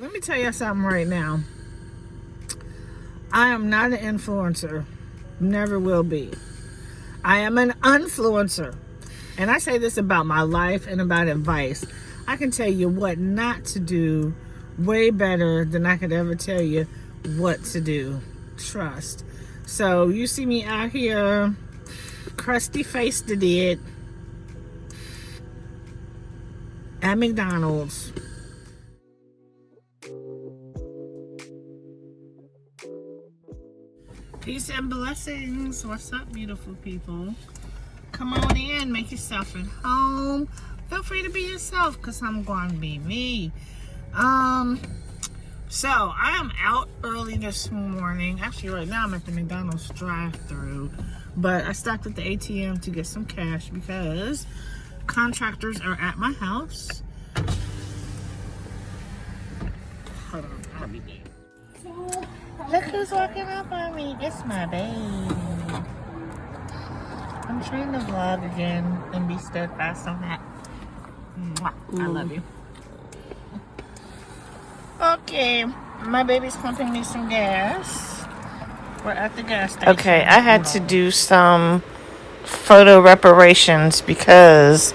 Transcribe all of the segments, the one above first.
Let me tell you something right now. I am not an influencer. Never will be. I am an influencer. And I say this about my life and about advice. I can tell you what not to do way better than I could ever tell you what to do. Trust. So you see me out here, crusty faced to dead, at McDonald's. Peace and blessings. What's up, beautiful people? Come on in, make yourself at home. Feel free to be yourself, because I'm going to be me. So I am out early this morning. Actually, right now I'm at the McDonald's drive-thru, but I stopped at the ATM to get some cash because contractors are at my house. Hold on, I'll be there. Look who's walking up on me. It's my babe. I'm trying to vlog again and be steadfast on that. Mwah. I love you. Okay, my baby's pumping me some gas. We're at the gas station. Okay, I had to do some photo reparations because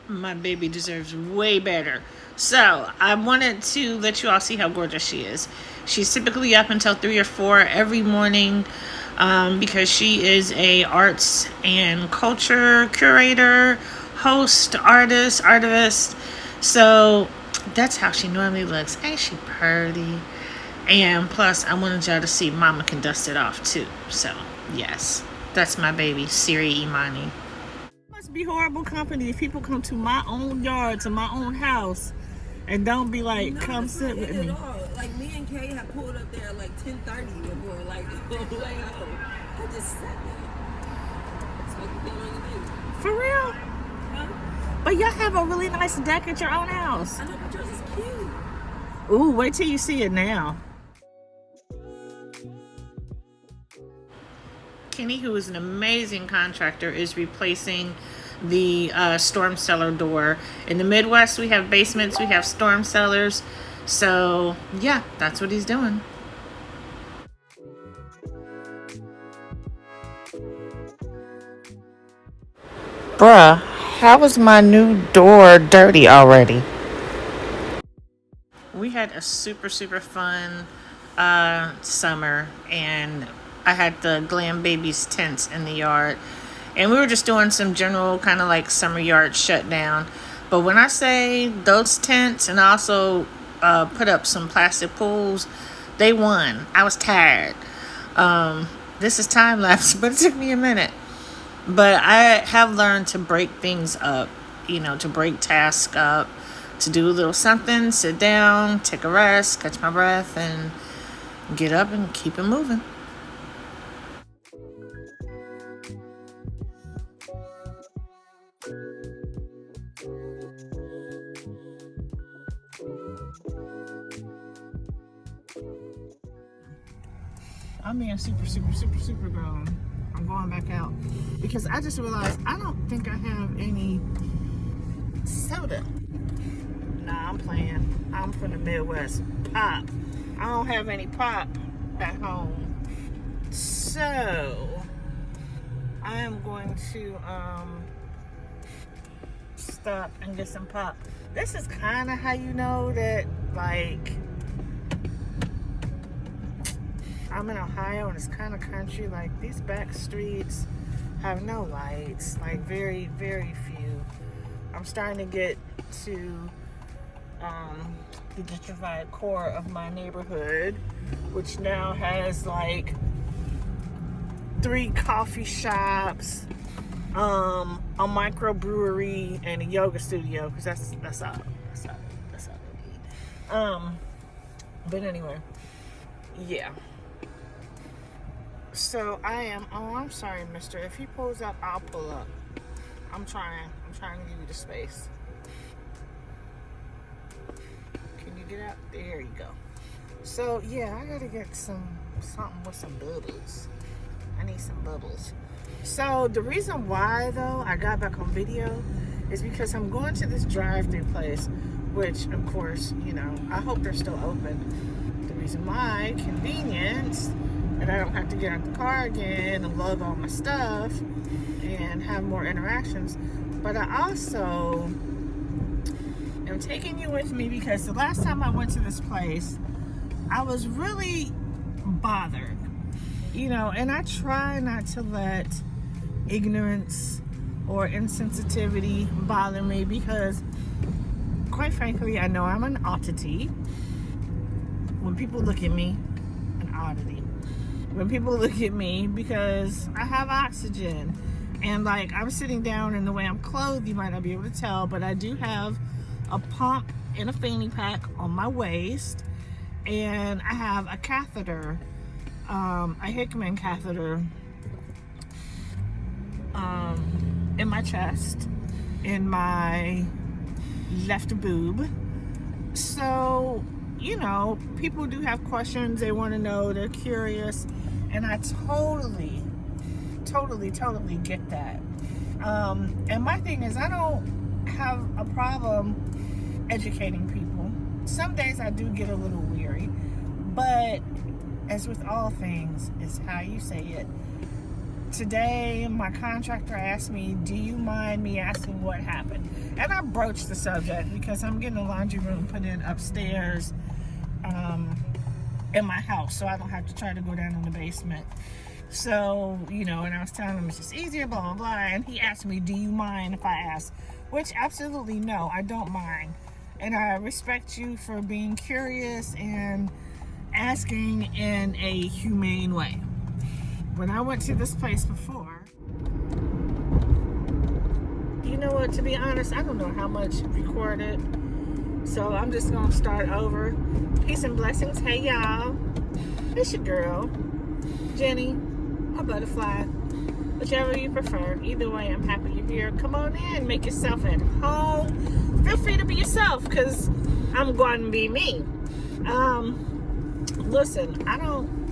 my baby deserves way better. So I wanted to let you all see how gorgeous she is. She's typically up until 3 or 4 every morning because she is a arts and culture curator, host, artist. So that's how she normally looks. Ain't she pretty? And plus, I wanted y'all to see Mama can dust it off too. So yes, that's my baby, Siri Imani. Must be horrible company if people come to my own yard, to my own house, and don't be like, no, come sit with me. Like me and Kay had pulled up there at like 10:30 before, like, I just sat there. It's like you don't anything. For real? Huh? But y'all have a really nice deck at your own house. I know, but yours is cute. Ooh, wait till you see it now. Kenny, who is an amazing contractor, is replacing the storm cellar door. In the Midwest, we have basements, we have storm cellars. So, yeah, that's what he's doing. Bruh, how is my new door dirty already? We had a super fun summer, and I had the Glam Babies tents in the yard, and we were just doing some general kind of like summer yard shutdown. But when I say those tents, and I also put up some plastic pools, they won. I was tired. This is time lapse, but it took me a minute. But I have learned to break things up, to break tasks up, to do a little something, sit down, take a rest, catch my breath, and get up and keep it moving. I'm being super grown. I'm going back out because I just realized I don't think I have any soda. Nah, I'm playing. I'm from the Midwest. Pop. I don't have any pop back home. So I am going to stop and get some pop. This is kind of how you know that, like, I'm in Ohio and it's kind of country. Like, these back streets have no lights, like very few. I'm starting to get to the gentrified core of my neighborhood, which now has like 3 coffee shops, a microbrewery, and a yoga studio, because that's all I need. But anyway, yeah. So I am. Oh, I'm sorry, mister. If he pulls up, I'll pull up. I'm trying to give you the space. Can you get out? There you go. So yeah, I gotta get something with some bubbles. I need some bubbles. So the reason why though I got back on video is because I'm going to this drive-through place, which, of course, I hope they're still open. The reason why, convenience, and I don't have to get out the car again and lug all my stuff and have more interactions. But I also am taking you with me because the last time I went to this place, I was really bothered, and I try not to let ignorance or insensitivity bother me because, quite frankly, I know I'm an oddity. When people look at me, an oddity. When people look at me, because I have oxygen, and like I'm sitting down and the way I'm clothed, you might not be able to tell, but I do have a pump and a fanny pack on my waist, and I have a catheter, a Hickman catheter, in my chest, in my left boob. So, people do have questions. They want to know. They're curious. And I totally get that. And my thing is, I don't have a problem educating people. Some days I do get a little weary. But as with all things, it's how you say it. Today, my contractor asked me, do you mind me asking what happened? And I broached the subject because I'm getting a laundry room put in upstairs in my house, so I don't have to try to go down in the basement. So, and I was telling him it's just easier, blah, blah, blah. And he asked me, do you mind if I ask? Which, absolutely no, I don't mind. And I respect you for being curious and asking in a humane way. When I went to this place before, you know what, to be honest, I don't know how much recorded, so I'm just going to start over. Peace and blessings. Hey, y'all. It's your girl, Jenny, a butterfly, whichever you prefer. Either way, I'm happy you're here. Come on in, make yourself at home. Feel free to be yourself, because I'm going to be me. Listen,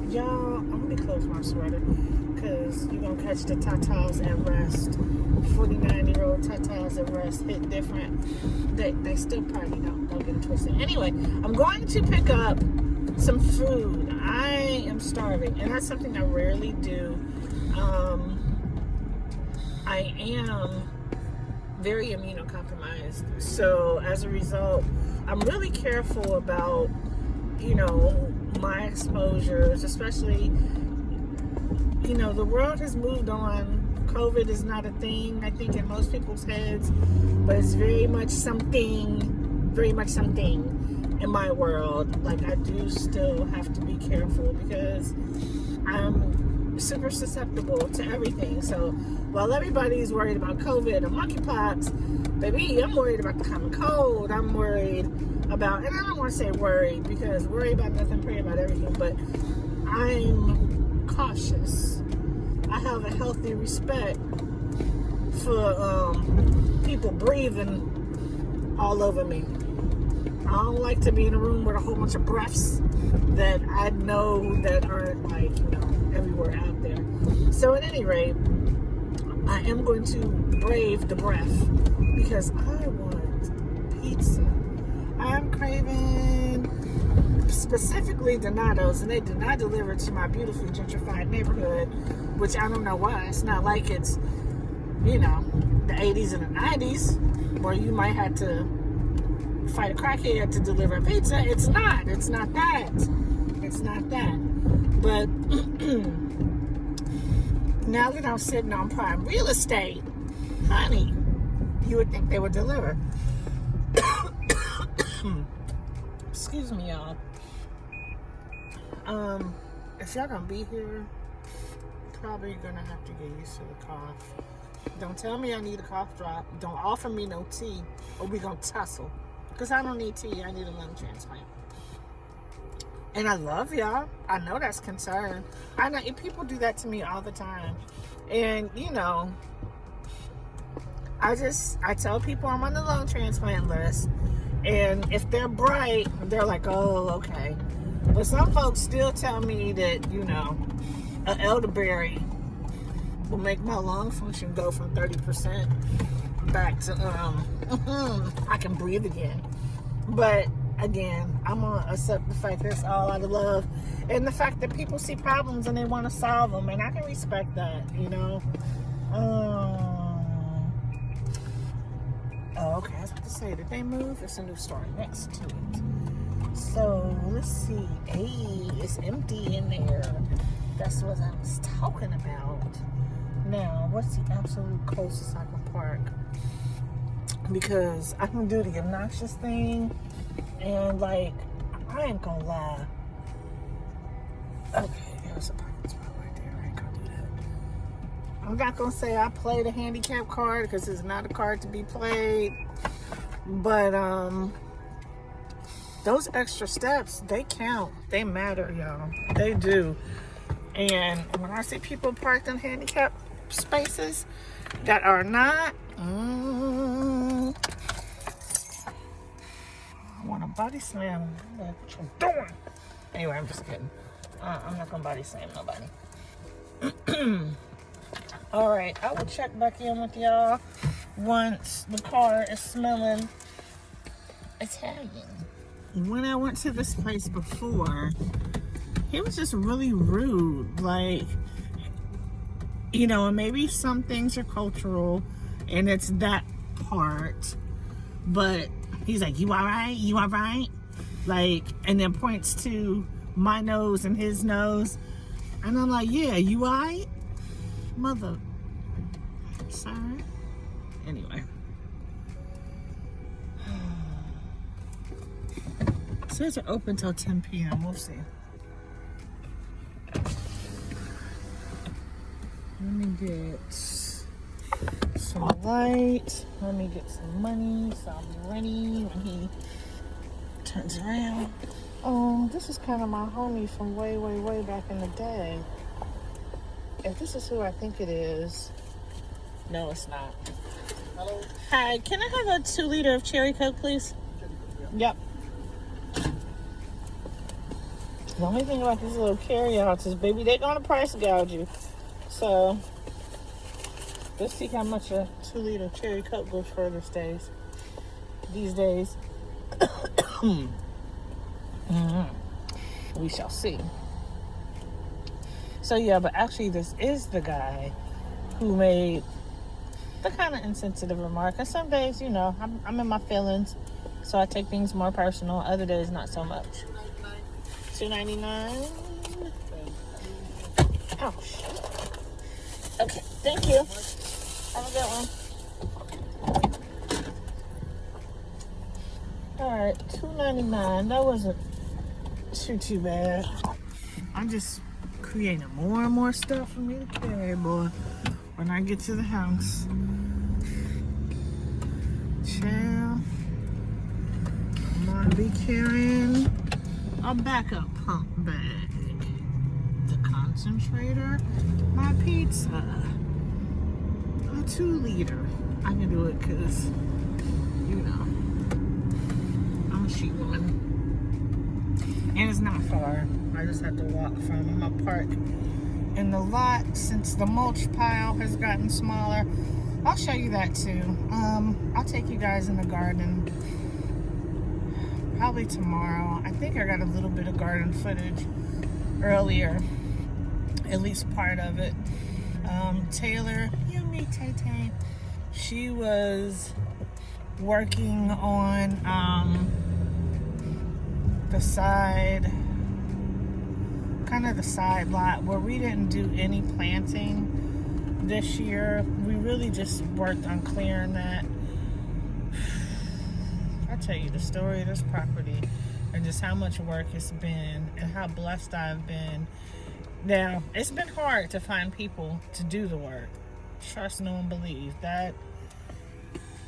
y'all, I'm going to close my sweater because you're going to catch the tatas at rest. 49-year-old tatas at rest hit different. They still party, don't get it twisted. Anyway, I'm going to pick up some food. I am starving, and that's something I rarely do. I am very immunocompromised. So as a result, I'm really careful about, my exposures, especially, the world has moved on. COVID is not a thing, I think, in most people's heads, but it's very much something in my world. Like, I do still have to be careful because I'm super susceptible to everything. So while everybody's worried about COVID and monkeypox, baby, I'm worried about the common cold. I'm worried about, and I don't want to say worried because worry about nothing, pray about everything, but I'm cautious. I have a healthy respect for people breathing all over me. I don't like to be in a room with a whole bunch of breaths that I know that aren't everywhere out there. So at any rate, I am going to brave the breath because I want pizza. I'm craving specifically Donato's, and they did not deliver to my beautifully gentrified neighborhood, which I don't know why. It's not like it's, the 80s and the 90s where you might have to fight a crackhead to deliver a pizza. It's not that. But now that I'm sitting on prime real estate, honey, you would think they would deliver. Excuse me, y'all. If y'all gonna be here, probably gonna have to get used to the cough. Don't tell me I need a cough drop. Don't offer me no tea, or we gonna tussle. Because I don't need tea. I need a lung transplant. And I love y'all. I know that's concern. I know people do that to me all the time. And, I tell people I'm on the lung transplant list. And if they're bright, they're like, oh, okay. But some folks still tell me that, an elderberry will make my lung function go from 30% back to I can breathe again. But again, I'm gonna accept the fact that it's all out of love, and the fact that people see problems and they want to solve them, and I can respect that, you know. Oh, okay. I was about to say, did they move? It's a new store next to it. So let's see. Hey, it's empty in there. That's what I was talking about. Now, what's the absolute closest I can park? Because I can do the obnoxious thing, and like, I ain't gonna lie. Okay, there's a parking spot right there. I ain't gonna do that. I'm not gonna say I play the handicap card because it's not a card to be played. But those extra steps, they count. They matter, y'all. They do. And when I see people parked in handicap spaces that are not, I want to body slam. Like, what you doing? Anyway, I'm just kidding. I'm not gonna body slam nobody. All right, I will check back in with y'all once the car is smelling Italian. When I went to this place before, he was just really rude. Like, you know, and maybe some things are cultural and it's that part, but he's like, you all right? You all right? Like, and then points to my nose and his nose. And I'm like, yeah, you all right? Mother. Sorry. Anyway. So it's open till 10 p.m. We'll see. Let me get some light. Let me get some money so I'll be ready when he turns around. Oh, this is kind of my homie from way, way, way back in the day. If this is who I think it is, no, it's not. Hello. Hi, can I have a 2-liter of cherry Coke, please? Yep. The only thing about these little carryouts is, baby, they're gonna price gouge you. So let's see how much a 2-liter cherry Coke goes for these days. We shall see. So yeah, but actually this is the guy who made the kind of insensitive remark. And some days, you know, I'm in my feelings, so I take things more personal. Other days, not so much. $2.99. Oh shit. Okay, thank you. Have a good one. Alright, $2.99. That wasn't too bad. I'm just creating more and more stuff for me to carry, boy, when I get to the house. Child, I'm gonna be carrying a backup pump bag, the concentrator, my pizza, a 2-liter. I can do it because, you know, I'm a sheet woman. And it's not far. I just have to walk from my park in the lot since the mulch pile has gotten smaller. I'll show you that too. I'll take you guys in the garden probably tomorrow. I think I got a little bit of garden footage earlier, at least part of it. Taylor, you meet Tay-Tay. She was working on the side lot where we didn't do any planting this year. We really just worked on clearing that. I'll tell you the story of this property and just how much work it's been and how blessed I've been. Now, it's been hard to find people to do the work. Trust, know, and believe. That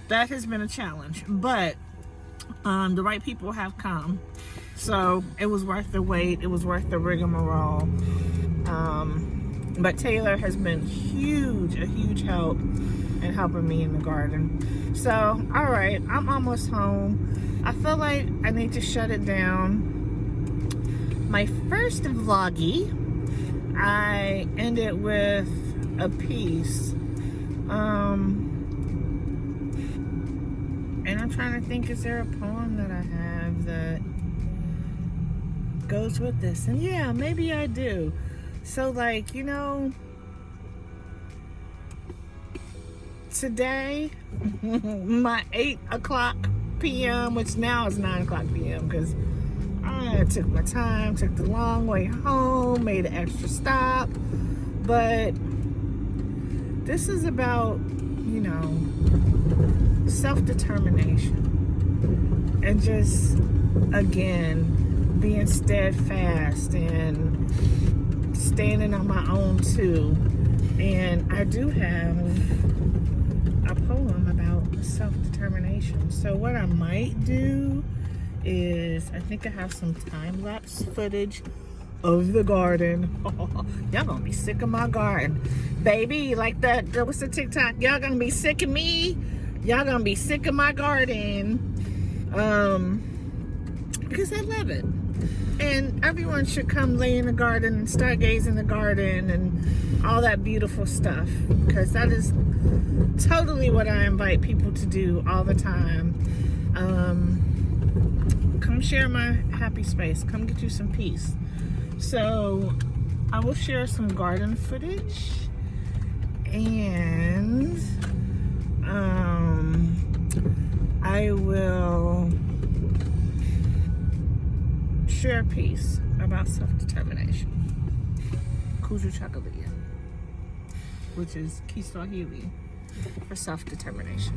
has been a challenge, but the right people have come. So it was worth the wait. It was worth the rigmarole. But Taylor has been a huge help in helping me in the garden. So, all right, I'm almost home. I feel like I need to shut it down. My first vloggy, I ended with a piece. I'm trying to think, is there a poem that I have that goes with this? And yeah, maybe I do. So, like, today, my 8 o'clock p.m., which now is 9 o'clock p.m., because I took my time, took the long way home, made an extra stop. But this is about, self-determination. And just, again, being steadfast and standing on my own too. And I do have a poem about self-determination. So what I might do is, I think I have some time-lapse footage of the garden. Y'all gonna be sick of my garden, baby. Like that, what's the TikTok? Y'all gonna be sick of me. Y'all gonna be sick of my garden. Because I love it. And everyone should come lay in the garden and stargaze in the garden and all that beautiful stuff. Because that is totally what I invite people to do all the time. Come share my happy space. Come get you some peace. So I will share some garden footage, and I will share a piece about self-determination, Kuju Chakalia, which is Kiswahili for self-determination.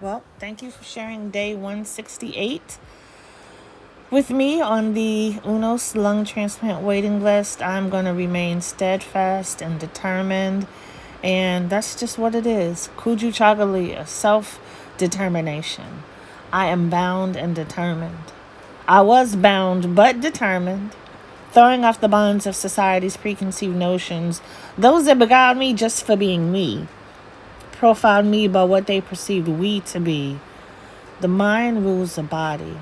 Well, thank you for sharing day 168 with me on the UNOS lung transplant waiting list. I'm going to remain steadfast and determined. And that's just what it is. Kuju Chagalia, self-determination. I am bound and determined. I was bound but determined, throwing off the bonds of society's preconceived notions, those that beguiled me just for being me, profiled me by what they perceived we to be. The mind rules the body,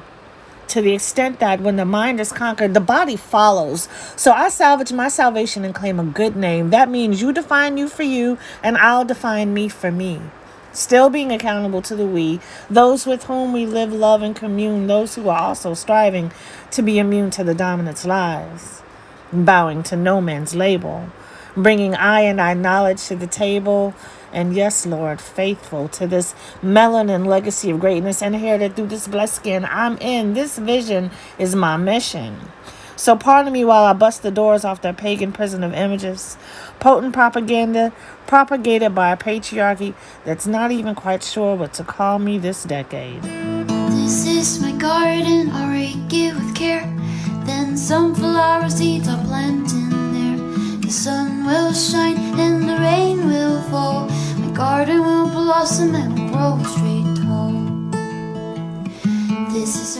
to the extent that when the mind is conquered, the body follows. So I salvage my salvation and claim a good name. That means you define you for you, and I'll define me for me. Still being accountable to the we, those with whom we live, love, and commune, those who are also striving to be immune to the dominant's lies, bowing to no man's label, bringing I and I knowledge to the table, and yes, Lord, faithful to this melanin legacy of greatness inherited through this blessed skin I'm in. This vision is my mission. So pardon me while I bust the doors off their pagan prison of images, potent propaganda propagated by a patriarchy that's not even quite sure what to call me this decade. This is my garden, I'll rake it with care. Then some flower seeds I'll plant in there. The sun will shine and the rain will fall. My garden will blossom and grow straight tall. This is